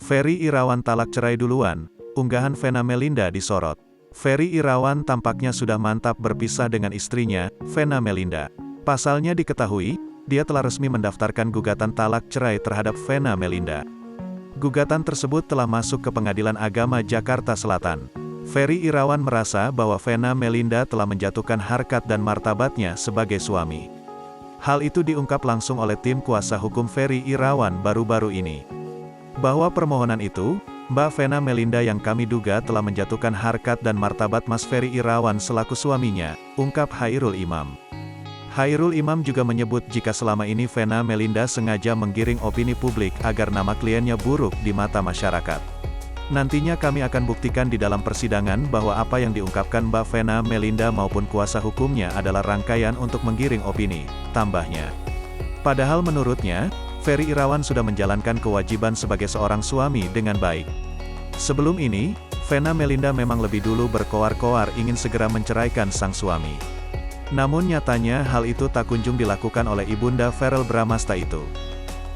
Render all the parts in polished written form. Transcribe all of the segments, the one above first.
Ferry Irawan talak cerai duluan, unggahan Vena Melinda disorot. Ferry Irawan tampaknya sudah mantap berpisah dengan istrinya, Vena Melinda. Pasalnya diketahui, dia telah resmi mendaftarkan gugatan talak cerai terhadap Vena Melinda. Gugatan tersebut telah masuk ke Pengadilan Agama Jakarta Selatan. Ferry Irawan merasa bahwa Vena Melinda telah menjatuhkan harkat dan martabatnya sebagai suami. Hal itu diungkap langsung oleh tim kuasa hukum Ferry Irawan baru-baru ini. Bahwa permohonan itu, Mbak Vena Melinda yang kami duga telah menjatuhkan harkat dan martabat Mas Ferry Irawan selaku suaminya, ungkap Chairul Imam. Chairul Imam juga menyebut jika selama ini Vena Melinda sengaja menggiring opini publik agar nama kliennya buruk di mata masyarakat. Nantinya kami akan buktikan di dalam persidangan bahwa apa yang diungkapkan Mbak Vena Melinda maupun kuasa hukumnya adalah rangkaian untuk menggiring opini, tambahnya. Padahal menurutnya, Ferry Irawan sudah menjalankan kewajiban sebagai seorang suami dengan baik. Sebelum ini, Vena Melinda memang lebih dulu berkoar-koar ingin segera menceraikan sang suami. Namun nyatanya hal itu tak kunjung dilakukan oleh ibunda Verrell Bramasta itu.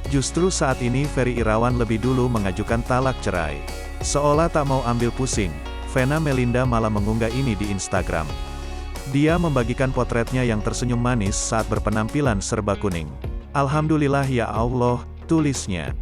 Justru saat ini Ferry Irawan lebih dulu mengajukan talak cerai. Seolah tak mau ambil pusing, Vena Melinda malah mengunggah ini di Instagram. Dia membagikan potretnya yang tersenyum manis saat berpenampilan serba kuning. Alhamdulillah ya Allah, tulisnya.